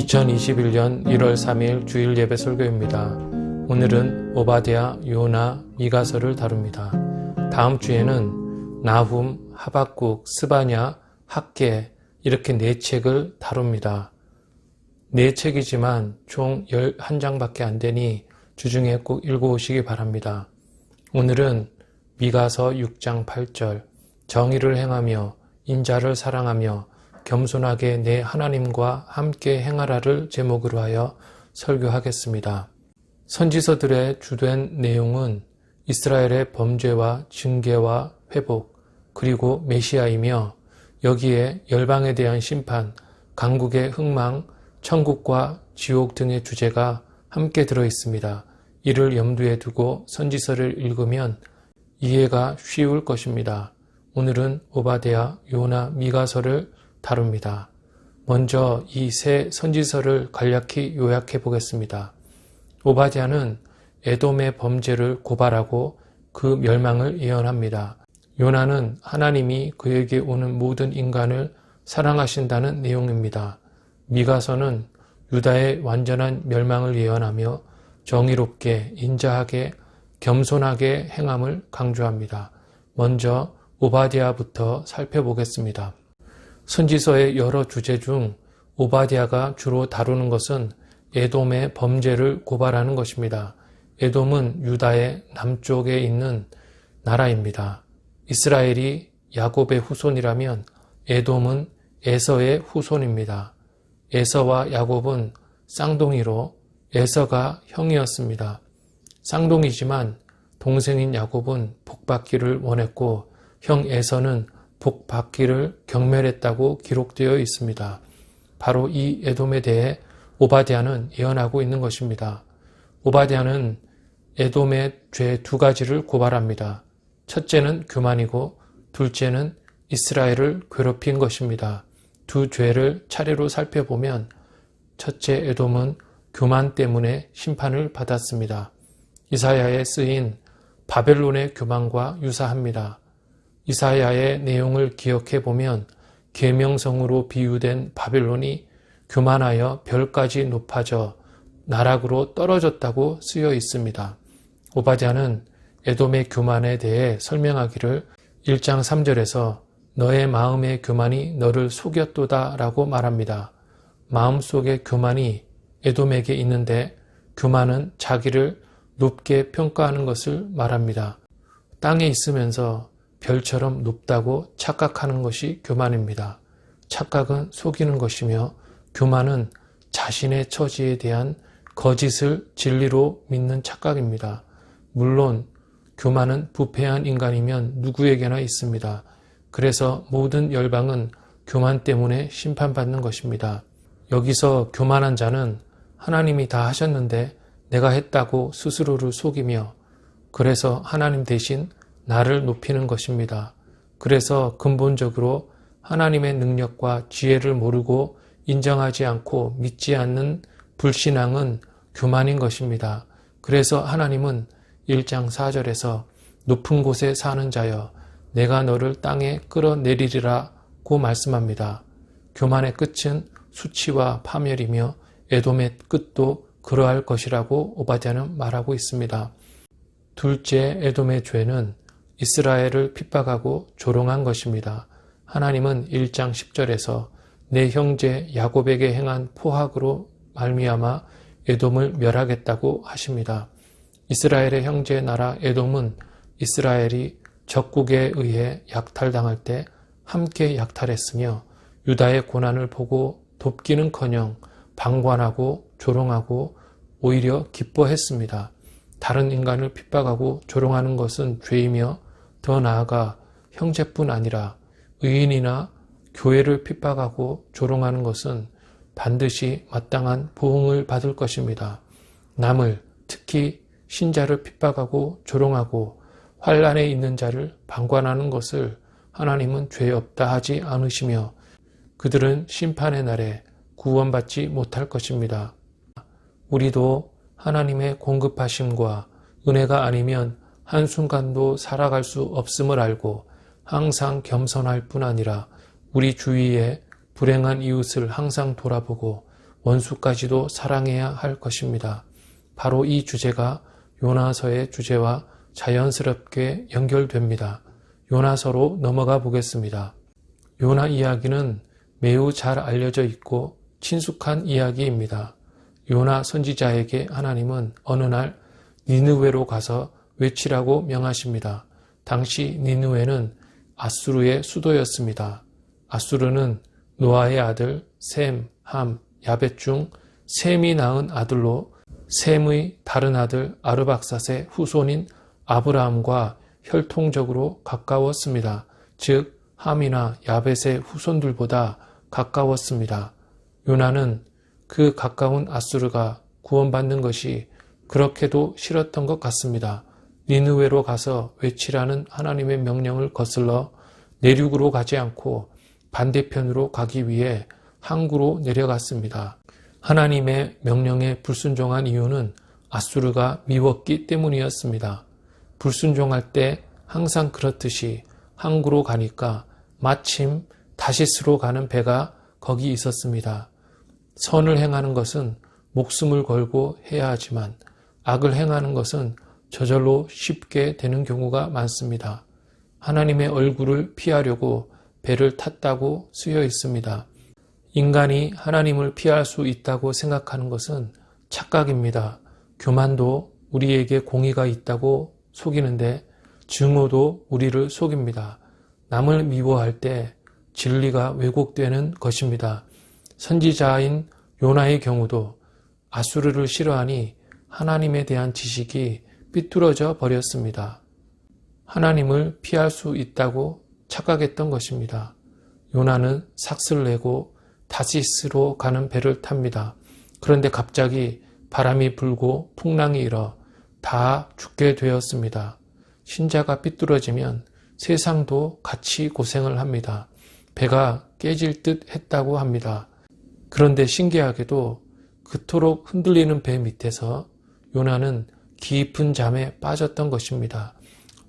2021년 1월 3일 주일 예배 설교입니다. 오늘은 오바댜, 요나, 미가서를 다룹니다. 다음 주에는 나훔, 하박국, 스바냐, 학개 이렇게 4책을 다룹니다. 4책이지만 총 11장밖에 안 되니 주중에 꼭 읽어오시기 바랍니다. 오늘은 미가서 6장 8절 정의를 행하며 인자를 사랑하며 겸손하게 내 하나님과 함께 행하라를 제목으로 하여 설교하겠습니다. 선지서들의 주된 내용은 이스라엘의 범죄와 징계와 회복, 그리고 메시아이며 여기에 열방에 대한 심판, 강국의 흥망, 천국과 지옥 등의 주제가 함께 들어 있습니다. 이를 염두에 두고 선지서를 읽으면 이해가 쉬울 것입니다. 오늘은 오바댜, 요나, 미가서를 다룹니다. 먼저 이 세 선지서를 간략히 요약해 보겠습니다. 오바댜는 에돔의 범죄를 고발하고 그 멸망을 예언합니다. 요나는 하나님이 그에게 오는 모든 인간을 사랑하신다는 내용입니다. 미가서는 유다의 완전한 멸망을 예언하며 정의롭게, 인자하게, 겸손하게 행함을 강조합니다. 먼저 오바댜부터 살펴보겠습니다. 선지서의 여러 주제 중 오바댜가 주로 다루는 것은 에돔의 범죄를 고발하는 것입니다. 에돔은 유다의 남쪽에 있는 나라입니다. 이스라엘이 야곱의 후손이라면 에돔은 에서의 후손입니다. 에서와 야곱은 쌍둥이로 에서가 형이었습니다. 쌍둥이지만 동생인 야곱은 복받기를 원했고 형 에서는 복받기를 경멸했다고 기록되어 있습니다. 바로 이 에돔에 대해 오바댜는 예언하고 있는 것입니다. 오바댜는 에돔의 죄 2가지를 고발합니다. 첫째는 교만이고 둘째는 이스라엘을 괴롭힌 것입니다. 두 죄를 차례로 살펴보면 첫째 에돔은 교만 때문에 심판을 받았습니다. 이사야에 쓰인 바벨론의 교만과 유사합니다. 이사야의 내용을 기억해 보면 계명성으로 비유된 바벨론이 교만하여 별까지 높아져 나락으로 떨어졌다고 쓰여 있습니다. 오바댜는 에돔의 교만에 대해 설명하기를 1장 3절에서 너의 마음의 교만이 너를 속였도다 라고 말합니다. 마음속의 교만이 에돔에게 있는데 교만은 자기를 높게 평가하는 것을 말합니다. 땅에 있으면서 별처럼 높다고 착각하는 것이 교만입니다. 착각은 속이는 것이며 교만은 자신의 처지에 대한 거짓을 진리로 믿는 착각입니다. 물론 교만은 부패한 인간이면 누구에게나 있습니다. 그래서 모든 열방은 교만 때문에 심판받는 것입니다. 여기서 교만한 자는 하나님이 다 하셨는데 내가 했다고 스스로를 속이며 그래서 하나님 대신 나를 높이는 것입니다. 그래서 근본적으로 하나님의 능력과 지혜를 모르고 인정하지 않고 믿지 않는 불신앙은 교만인 것입니다. 그래서 하나님은 1장 4절에서 높은 곳에 사는 자여 내가 너를 땅에 끌어내리리라고 말씀합니다. 교만의 끝은 수치와 파멸이며 에돔의 끝도 그러할 것이라고 오바댜는 말하고 있습니다. 둘째 에돔의 죄는 이스라엘을 핍박하고 조롱한 것입니다. 하나님은 1장 10절에서 내 형제 야곱에게 행한 포악으로 말미암아 에돔을 멸하겠다고 하십니다. 이스라엘의 형제 나라 에돔은 이스라엘이 적국에 의해 약탈당할 때 함께 약탈했으며 유다의 고난을 보고 돕기는커녕 방관하고 조롱하고 오히려 기뻐했습니다. 다른 인간을 핍박하고 조롱하는 것은 죄이며 더 나아가 형제뿐 아니라 의인이나 교회를 핍박하고 조롱하는 것은 반드시 마땅한 보응을 받을 것입니다. 남을, 특히 신자를 핍박하고 조롱하고 환난에 있는 자를 방관하는 것을 하나님은 죄 없다 하지 않으시며 그들은 심판의 날에 구원받지 못할 것입니다. 우리도 하나님의 공급하심과 은혜가 아니면 한순간도 살아갈 수 없음을 알고 항상 겸손할 뿐 아니라 우리 주위에 불행한 이웃을 항상 돌아보고 원수까지도 사랑해야 할 것입니다. 바로 이 주제가 요나서의 주제와 자연스럽게 연결됩니다. 요나서로 넘어가 보겠습니다. 요나 이야기는 매우 잘 알려져 있고 친숙한 이야기입니다. 요나 선지자에게 하나님은 어느 날 니느웨로 가서 외치라고 명하십니다. 당시 니느웨는 아수르의 수도였습니다. 아수르는 노아의 아들 셈, 함, 야벳 중 셈이 낳은 아들로 셈의 다른 아들 아르박삿의 후손인 아브라함과 혈통적으로 가까웠습니다. 즉 함이나 야벳의 후손들보다 가까웠습니다. 요나는 그 가까운 아수르가 구원받는 것이 그렇게도 싫었던 것 같습니다. 니느웨로 가서 외치라는 하나님의 명령을 거슬러 내륙으로 가지 않고 반대편으로 가기 위해 항구로 내려갔습니다. 하나님의 명령에 불순종한 이유는 아수르가 미웠기 때문이었습니다. 불순종할 때 항상 그렇듯이 항구로 가니까 마침 다시스로 가는 배가 거기 있었습니다. 선을 행하는 것은 목숨을 걸고 해야 하지만 악을 행하는 것은 저절로 쉽게 되는 경우가 많습니다. 하나님의 얼굴을 피하려고 배를 탔다고 쓰여 있습니다. 인간이 하나님을 피할 수 있다고 생각하는 것은 착각입니다. 교만도 우리에게 공의가 있다고 속이는데 증오도 우리를 속입니다. 남을 미워할 때 진리가 왜곡되는 것입니다. 선지자인 요나의 경우도 아수르를 싫어하니 하나님에 대한 지식이 삐뚤어져 버렸습니다. 하나님을 피할 수 있다고 착각했던 것입니다. 요나는 삭슬 내고 다시스로 가는 배를 탑니다. 그런데 갑자기 바람이 불고 풍랑이 일어 다 죽게 되었습니다. 신자가 삐뚤어지면 세상도 같이 고생을 합니다. 배가 깨질 듯 했다고 합니다. 그런데 신기하게도 그토록 흔들리는 배 밑에서 요나는 깊은 잠에 빠졌던 것입니다.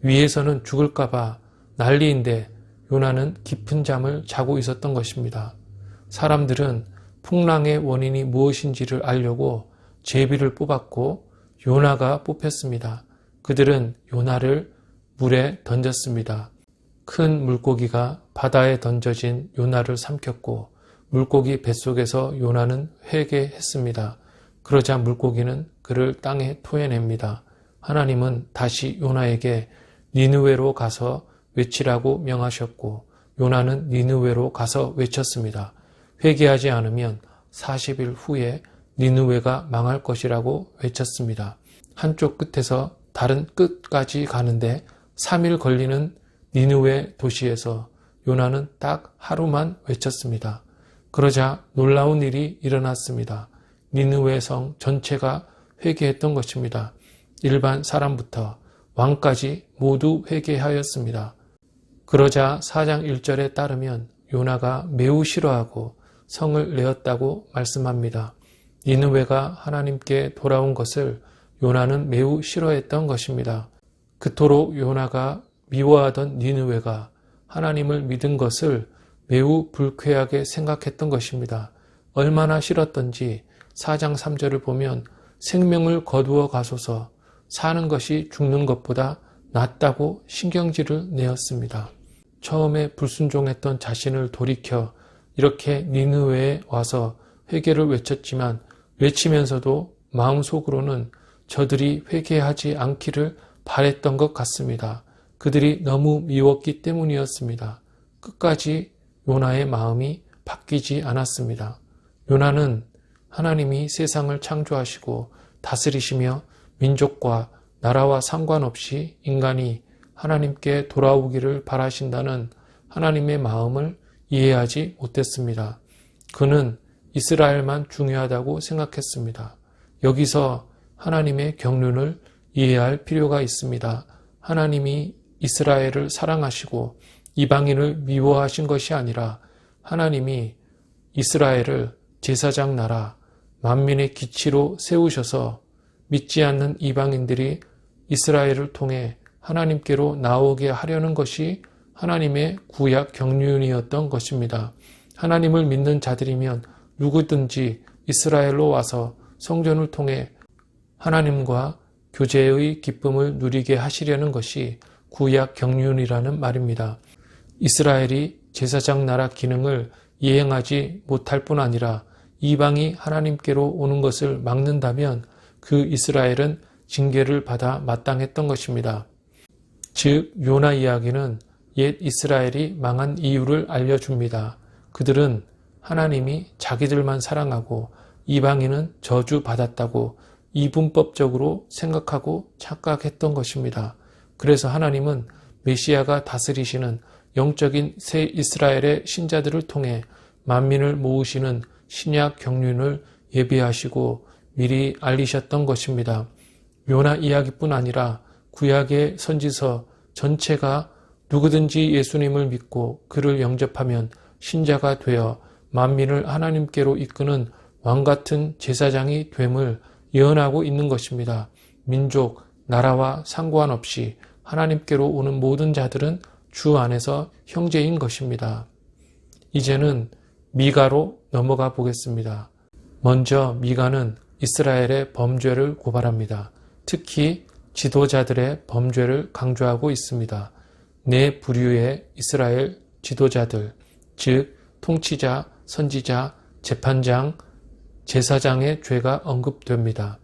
위에서는 죽을까봐 난리인데 요나는 깊은 잠을 자고 있었던 것입니다. 사람들은 풍랑의 원인이 무엇인지를 알려고 제비를 뽑았고 요나가 뽑혔습니다. 그들은 요나를 물에 던졌습니다. 큰 물고기가 바다에 던져진 요나를 삼켰고 물고기 뱃속에서 요나는 회개했습니다. 그러자 물고기는 그를 땅에 토해냅니다. 하나님은 다시 요나에게 니느웨로 가서 외치라고 명하셨고 요나는 니느웨로 가서 외쳤습니다. 회개하지 않으면 40일 후에 니느웨가 망할 것이라고 외쳤습니다. 한쪽 끝에서 다른 끝까지 가는데 3일 걸리는 니느웨 도시에서 요나는 딱 하루만 외쳤습니다. 그러자 놀라운 일이 일어났습니다. 니느웨 성 전체가 회개했던 것입니다. 일반 사람부터 왕까지 모두 회개하였습니다. 그러자 4장 1절에 따르면 요나가 매우 싫어하고 성을 내었다고 말씀합니다. 니느웨가 하나님께 돌아온 것을 요나는 매우 싫어했던 것입니다. 그토록 요나가 미워하던 니느웨가 하나님을 믿은 것을 매우 불쾌하게 생각했던 것입니다. 얼마나 싫었던지 4장 3절을 보면 생명을 거두어 가소서 사는 것이 죽는 것보다 낫다고 신경질을 내었습니다. 처음에 불순종했던 자신을 돌이켜 이렇게 니느웨에 와서 회개를 외쳤지만 외치면서도 마음속으로는 저들이 회개하지 않기를 바랬던 것 같습니다. 그들이 너무 미웠기 때문이었습니다. 끝까지 요나의 마음이 바뀌지 않았습니다. 요나는 하나님이 세상을 창조하시고 다스리시며 민족과 나라와 상관없이 인간이 하나님께 돌아오기를 바라신다는 하나님의 마음을 이해하지 못했습니다. 그는 이스라엘만 중요하다고 생각했습니다. 여기서 하나님의 경륜을 이해할 필요가 있습니다. 하나님이 이스라엘을 사랑하시고 이방인을 미워하신 것이 아니라 하나님이 이스라엘을 제사장 나라, 만민의 기치로 세우셔서 믿지 않는 이방인들이 이스라엘을 통해 하나님께로 나오게 하려는 것이 하나님의 구약 경륜이었던 것입니다. 하나님을 믿는 자들이면 누구든지 이스라엘로 와서 성전을 통해 하나님과 교제의 기쁨을 누리게 하시려는 것이 구약 경륜이라는 말입니다. 이스라엘이 제사장 나라 기능을 이행하지 못할 뿐 아니라 이방이 하나님께로 오는 것을 막는다면 그 이스라엘은 징계를 받아 마땅했던 것입니다. 즉 요나 이야기는 옛 이스라엘이 망한 이유를 알려줍니다. 그들은 하나님이 자기들만 사랑하고 이방인은 저주받았다고 이분법적으로 생각하고 착각했던 것입니다. 그래서 하나님은 메시아가 다스리시는 영적인 새 이스라엘의 신자들을 통해 만민을 모으시는 신약 경륜을 예비하시고 미리 알리셨던 것입니다. 요나 이야기뿐 아니라 구약의 선지서 전체가 누구든지 예수님을 믿고 그를 영접하면 신자가 되어 만민을 하나님께로 이끄는 왕같은 제사장이 됨을 예언하고 있는 것입니다. 민족, 나라와 상관없이 하나님께로 오는 모든 자들은 주 안에서 형제인 것입니다. 이제는 미가로 넘어가 보겠습니다. 먼저 미가는 이스라엘의 범죄를 고발합니다. 특히 지도자들의 범죄를 강조하고 있습니다. 네 부류의 이스라엘 지도자들, 즉 통치자, 선지자, 재판장, 제사장의 죄가 언급됩니다.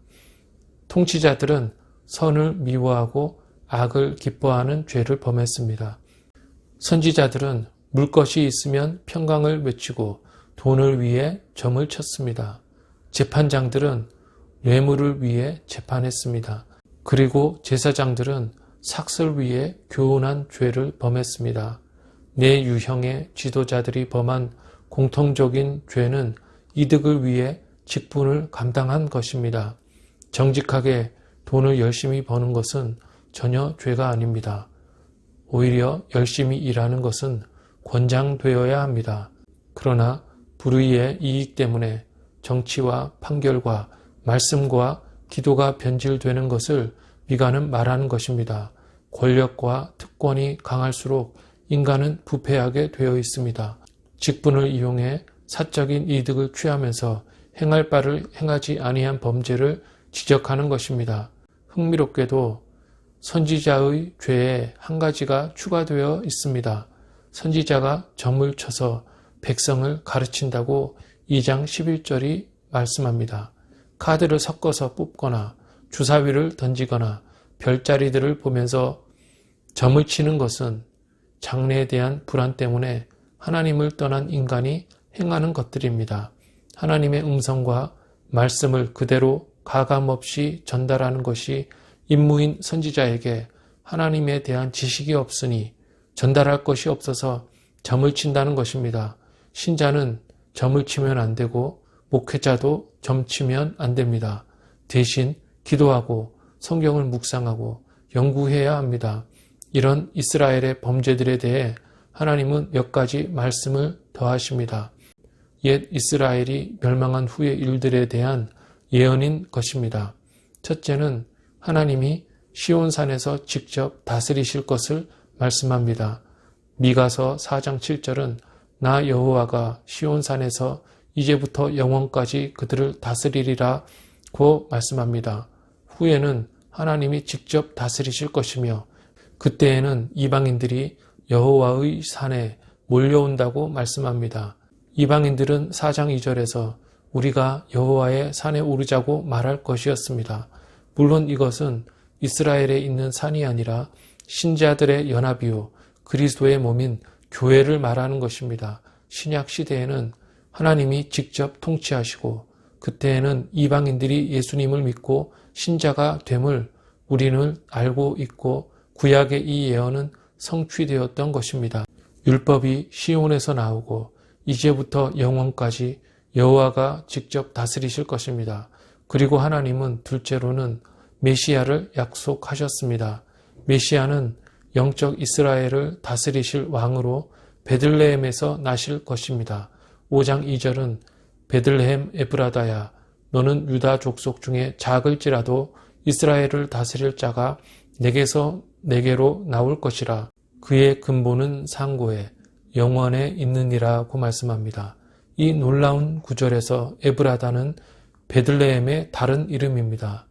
통치자들은 선을 미워하고 악을 기뻐하는 죄를 범했습니다. 선지자들은 물 것이 있으면 평강을 외치고 돈을 위해 점을 쳤습니다. 재판장들은 뇌물을 위해 재판했습니다. 그리고 제사장들은 삭슬 위해 교훈한 죄를 범했습니다. 네 유형의 지도자들이 범한 공통적인 죄는 이득을 위해 직분을 감당한 것입니다. 정직하게 돈을 열심히 버는 것은 전혀 죄가 아닙니다. 오히려 열심히 일하는 것은 권장되어야 합니다. 그러나 불의의 이익 때문에 정치와 판결과 말씀과 기도가 변질되는 것을 미가는 말하는 것입니다. 권력과 특권이 강할수록 인간은 부패하게 되어 있습니다. 직분을 이용해 사적인 이득을 취하면서 행할 바를 행하지 아니한 범죄를 지적하는 것입니다. 흥미롭게도 선지자의 죄에 한 가지가 추가되어 있습니다. 선지자가 점을 쳐서 백성을 가르친다고 2장 11절이 말씀합니다. 카드를 섞어서 뽑거나 주사위를 던지거나 별자리들을 보면서 점을 치는 것은 장래에 대한 불안 때문에 하나님을 떠난 인간이 행하는 것들입니다. 하나님의 음성과 말씀을 그대로 가감없이 전달하는 것이 임무인 선지자에게 하나님에 대한 지식이 없으니 전달할 것이 없어서 점을 친다는 것입니다. 신자는 점을 치면 안 되고 목회자도 점 치면 안 됩니다. 대신 기도하고 성경을 묵상하고 연구해야 합니다. 이런 이스라엘의 범죄들에 대해 하나님은 몇 가지 말씀을 더하십니다. 옛 이스라엘이 멸망한 후의 일들에 대한 예언인 것입니다. 첫째는 하나님이 시온산에서 직접 다스리실 것을 말씀합니다. 미가서 4장 7절은 나 여호와가 시온산에서 이제부터 영원까지 그들을 다스리리라고 말씀합니다. 후에는 하나님이 직접 다스리실 것이며 그때에는 이방인들이 여호와의 산에 몰려온다고 말씀합니다. 이방인들은 4장 2절에서 우리가 여호와의 산에 오르자고 말할 것이었습니다. 물론 이것은 이스라엘에 있는 산이 아니라 신자들의 연합이요 그리스도의 몸인 교회를 말하는 것입니다. 신약 시대에는 하나님이 직접 통치하시고 그때에는 이방인들이 예수님을 믿고 신자가 됨을 우리는 알고 있고 구약의 이 예언은 성취되었던 것입니다. 율법이 시온에서 나오고 이제부터 영원까지 여호와가 직접 다스리실 것입니다. 그리고 하나님은 둘째로는 메시아를 약속하셨습니다. 메시아는 영적 이스라엘을 다스리실 왕으로 베들레헴에서 나실 것입니다. 5장 2절은 베들레헴 에브라다야 너는 유다 족속 중에 작을지라도 이스라엘을 다스릴 자가 내게서 내게로 나올 것이라 그의 근본은 상고에 영원에 있느니라고 말씀합니다. 이 놀라운 구절에서 에브라다는 베들레헴의 다른 이름입니다.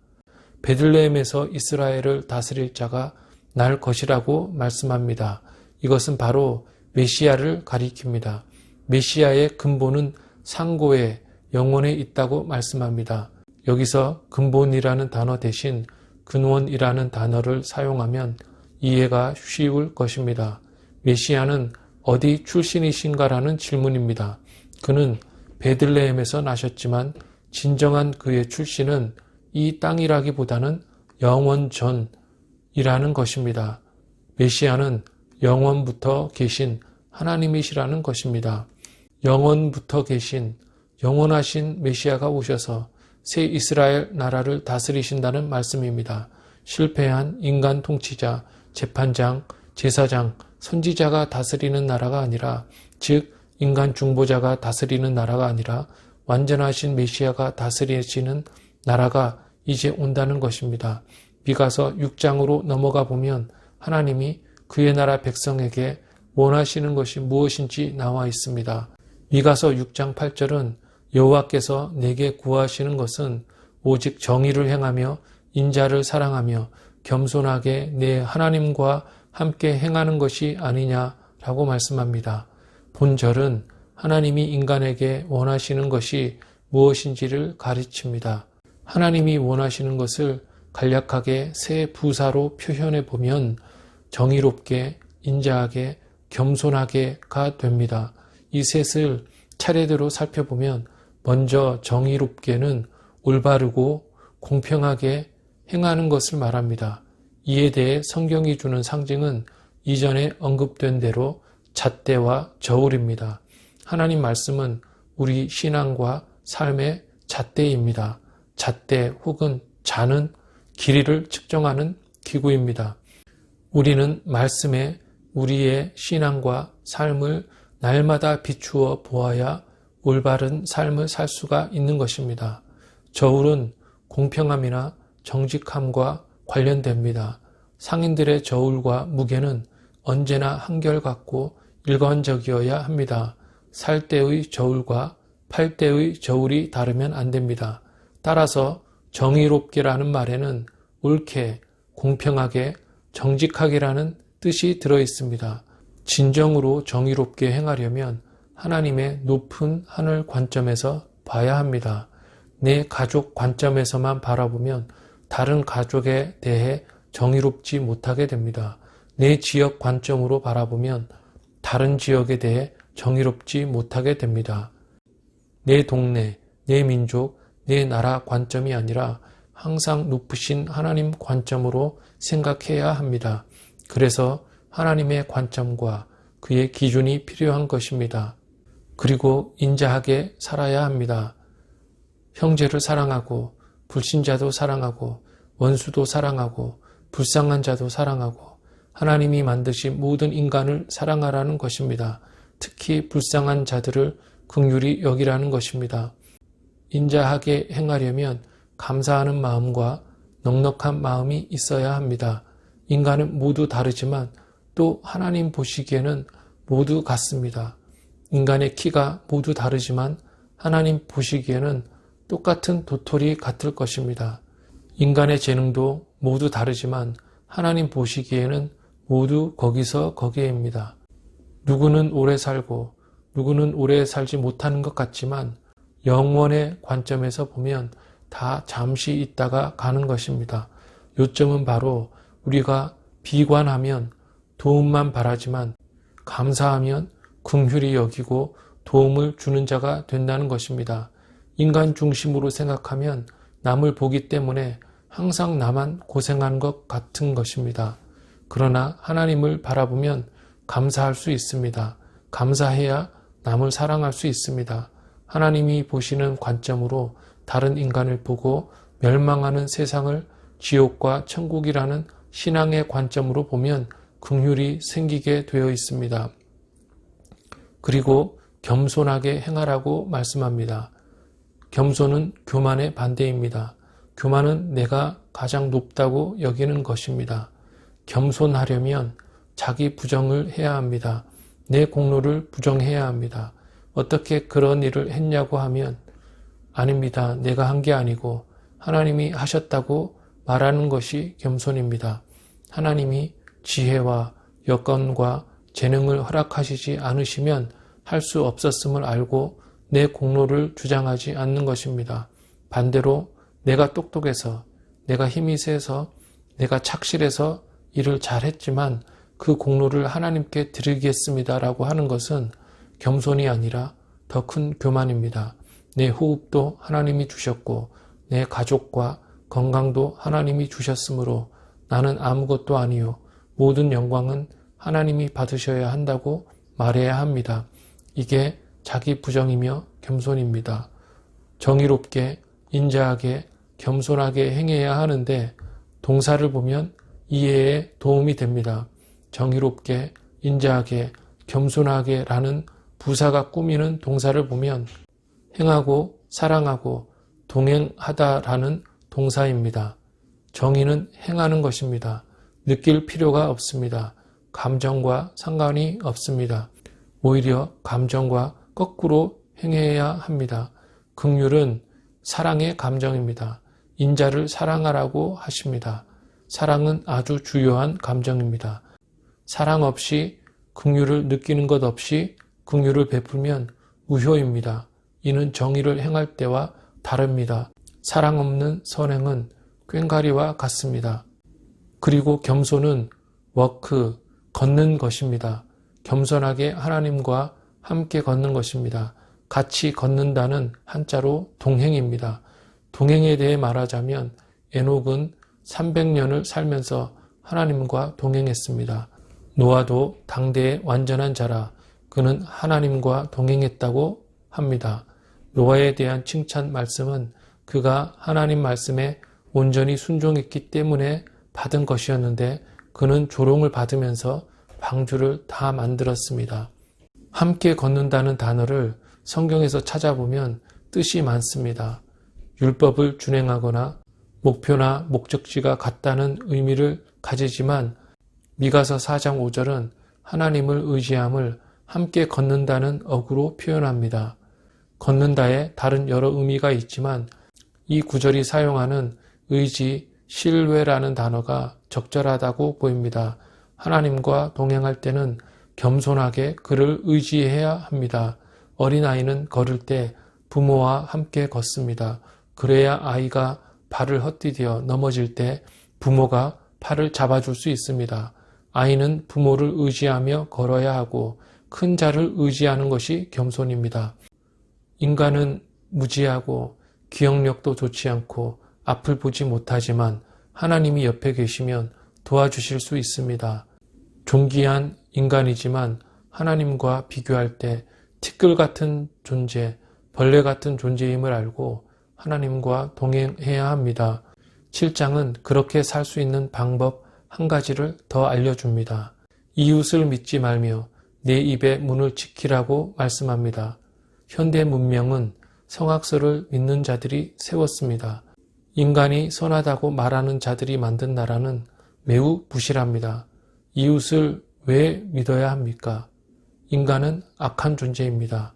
베들레헴에서 이스라엘을 다스릴 자가 날 것이라고 말씀합니다. 이것은 바로 메시아를 가리킵니다. 메시아의 근본은 상고에 영원에 있다고 말씀합니다. 여기서 근본이라는 단어 대신 근원이라는 단어를 사용하면 이해가 쉬울 것입니다. 메시아는 어디 출신이신가라는 질문입니다. 그는 베들레헴에서 나셨지만 진정한 그의 출신은 이 땅이라기보다는 영원 전이라는 것입니다. 메시아는 영원부터 계신 하나님이시라는 것입니다. 영원부터 계신 영원하신 메시아가 오셔서 새 이스라엘 나라를 다스리신다는 말씀입니다. 실패한 인간 통치자, 재판장, 제사장, 선지자가 다스리는 나라가 아니라, 즉 인간 중보자가 다스리는 나라가 아니라 완전하신 메시아가 다스리시는 나라가 이제 온다는 것입니다. 미가서 6장으로 넘어가 보면 하나님이 그의 나라 백성에게 원하시는 것이 무엇인지 나와 있습니다. 미가서 6장 8절은 여호와께서 내게 구하시는 것은 오직 정의를 행하며 인자를 사랑하며 겸손하게 내 하나님과 함께 행하는 것이 아니냐라고 말씀합니다. 본절은 하나님이 인간에게 원하시는 것이 무엇인지를 가르칩니다. 하나님이 원하시는 것을 간략하게 세 부사로 표현해 보면 정의롭게, 인자하게, 겸손하게가 됩니다. 이 셋을 차례대로 살펴보면 먼저 정의롭게는 올바르고 공평하게 행하는 것을 말합니다. 이에 대해 성경이 주는 상징은 이전에 언급된 대로 잣대와 저울입니다. 하나님 말씀은 우리 신앙과 삶의 잣대입니다. 잣대 혹은 자는 길이를 측정하는 기구입니다. 우리는 말씀에 우리의 신앙과 삶을 날마다 비추어 보아야 올바른 삶을 살 수가 있는 것입니다. 저울은 공평함이나 정직함과 관련됩니다. 상인들의 저울과 무게는 언제나 한결같고 일관적이어야 합니다. 살 때의 저울과 팔 때의 저울이 다르면 안 됩니다. 따라서 정의롭게라는 말에는 옳게, 공평하게, 정직하게라는 뜻이 들어 있습니다. 진정으로 정의롭게 행하려면 하나님의 높은 하늘 관점에서 봐야 합니다. 내 가족 관점에서만 바라보면 다른 가족에 대해 정의롭지 못하게 됩니다. 내 지역 관점으로 바라보면 다른 지역에 대해 정의롭지 못하게 됩니다. 내 동네, 내 민족, 내 나라 관점이 아니라 항상 높으신 하나님 관점으로 생각해야 합니다. 그래서 하나님의 관점과 그의 기준이 필요한 것입니다. 그리고 인자하게 살아야 합니다. 형제를 사랑하고 불신자도 사랑하고 원수도 사랑하고 불쌍한 자도 사랑하고 하나님이 만드신 모든 인간을 사랑하라는 것입니다. 특히 불쌍한 자들을 긍휼히 여기라는 것입니다. 인자하게 행하려면 감사하는 마음과 넉넉한 마음이 있어야 합니다. 인간은 모두 다르지만 또 하나님 보시기에는 모두 같습니다. 인간의 키가 모두 다르지만 하나님 보시기에는 똑같은 도토리 같을 것입니다. 인간의 재능도 모두 다르지만 하나님 보시기에는 모두 거기서 거기에입니다. 누구는 오래 살고 누구는 오래 살지 못하는 것 같지만 영원의 관점에서 보면 다 잠시 있다가 가는 것입니다. 요점은 바로 우리가 비관하면 도움만 바라지만 감사하면 긍휼히 여기고 도움을 주는 자가 된다는 것입니다. 인간 중심으로 생각하면 남을 보기 때문에 항상 나만 고생하는 것 같은 것입니다. 그러나 하나님을 바라보면 감사할 수 있습니다. 감사해야 남을 사랑할 수 있습니다. 하나님이 보시는 관점으로 다른 인간을 보고 멸망하는 세상을 지옥과 천국이라는 신앙의 관점으로 보면 긍휼이 생기게 되어 있습니다. 그리고 겸손하게 행하라고 말씀합니다. 겸손은 교만의 반대입니다. 교만은 내가 가장 높다고 여기는 것입니다. 겸손하려면 자기 부정을 해야 합니다. 내 공로를 부정해야 합니다. 어떻게 그런 일을 했냐고 하면 아닙니다. 내가 한 게 아니고 하나님이 하셨다고 말하는 것이 겸손입니다. 하나님이 지혜와 여건과 재능을 허락하시지 않으시면 할 수 없었음을 알고 내 공로를 주장하지 않는 것입니다. 반대로 내가 똑똑해서, 내가 힘이 세서, 내가 착실해서 일을 잘했지만 그 공로를 하나님께 드리겠습니다라고 하는 것은 겸손이 아니라 더 큰 교만입니다. 내 호흡도 하나님이 주셨고 내 가족과 건강도 하나님이 주셨으므로 나는 아무것도 아니요 모든 영광은 하나님이 받으셔야 한다고 말해야 합니다. 이게 자기 부정이며 겸손입니다. 정의롭게, 인자하게, 겸손하게 행해야 하는데 동사를 보면 이해에 도움이 됩니다. 정의롭게, 인자하게, 겸손하게 라는 부사가 꾸미는 동사를 보면 행하고 사랑하고 동행하다라는 동사입니다. 정의는 행하는 것입니다. 느낄 필요가 없습니다. 감정과 상관이 없습니다. 오히려 감정과 거꾸로 행해야 합니다. 긍휼은 사랑의 감정입니다. 인자를 사랑하라고 하십니다. 사랑은 아주 주요한 감정입니다. 사랑 없이 긍휼을 느끼는 것 없이 긍휼을 베풀면 우효입니다. 이는 정의를 행할 때와 다릅니다. 사랑 없는 선행은 꽹과리와 같습니다. 그리고 겸손은 워크, 걷는 것입니다. 겸손하게 하나님과 함께 걷는 것입니다. 같이 걷는다는 한자로 동행입니다. 동행에 대해 말하자면 에녹은 300년을 살면서 하나님과 동행했습니다. 노아도 당대의 완전한 자라 그는 하나님과 동행했다고 합니다. 노아에 대한 칭찬 말씀은 그가 하나님 말씀에 온전히 순종했기 때문에 받은 것이었는데 그는 조롱을 받으면서 방주를 다 만들었습니다. 함께 걷는다는 단어를 성경에서 찾아보면 뜻이 많습니다. 율법을 준행하거나 목표나 목적지가 같다는 의미를 가지지만 미가서 4장 5절은 하나님을 의지함을 함께 걷는다는 어구로 표현합니다. 걷는다에 다른 여러 의미가 있지만 이 구절이 사용하는 의지, 신뢰라는 단어가 적절하다고 보입니다. 하나님과 동행할 때는 겸손하게 그를 의지해야 합니다. 어린아이는 걸을 때 부모와 함께 걷습니다. 그래야 아이가 발을 헛디뎌 넘어질 때 부모가 팔을 잡아줄 수 있습니다. 아이는 부모를 의지하며 걸어야 하고 큰 자를 의지하는 것이 겸손입니다. 인간은 무지하고 기억력도 좋지 않고 앞을 보지 못하지만 하나님이 옆에 계시면 도와주실 수 있습니다. 존귀한 인간이지만 하나님과 비교할 때 티끌 같은 존재, 벌레 같은 존재임을 알고 하나님과 동행해야 합니다. 7장은 그렇게 살 수 있는 방법 한 가지를 더 알려줍니다. 이웃을 믿지 말며 내 입의 문을 지키라고 말씀합니다. 현대 문명은 성악설을 믿는 자들이 세웠습니다. 인간이 선하다고 말하는 자들이 만든 나라는 매우 부실합니다. 이웃을 왜 믿어야 합니까? 인간은 악한 존재입니다.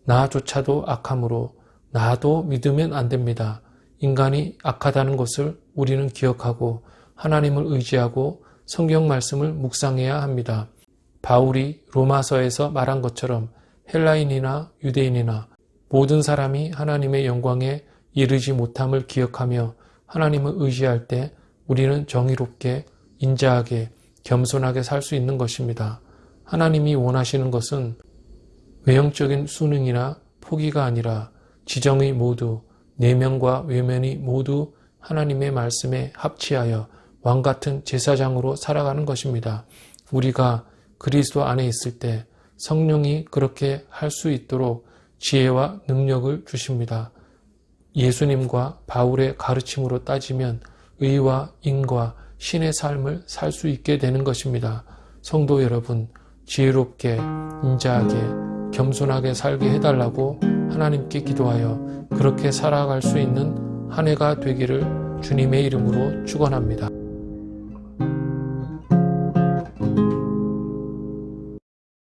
나조차도 악하므로 나도 믿으면 안 됩니다. 인간이 악하다는 것을 우리는 기억하고 하나님을 의지하고 성경 말씀을 묵상해야 합니다. 바울이 로마서에서 말한 것처럼 헬라인이나 유대인이나 모든 사람이 하나님의 영광에 이르지 못함을 기억하며 하나님을 의지할 때 우리는 정의롭게, 인자하게, 겸손하게 살 수 있는 것입니다. 하나님이 원하시는 것은 외형적인 수능이나 포기가 아니라 지정의 모두, 내면과 외면이 모두 하나님의 말씀에 합치하여 왕같은 제사장으로 살아가는 것입니다. 우리가 그리스도 안에 있을 때 성령이 그렇게 할 수 있도록 지혜와 능력을 주십니다. 예수님과 바울의 가르침으로 따지면 의와 인과 신의 삶을 살 수 있게 되는 것입니다. 성도 여러분, 지혜롭게, 인자하게, 겸손하게 살게 해달라고 하나님께 기도하여 그렇게 살아갈 수 있는 한 해가 되기를 주님의 이름으로 축원합니다.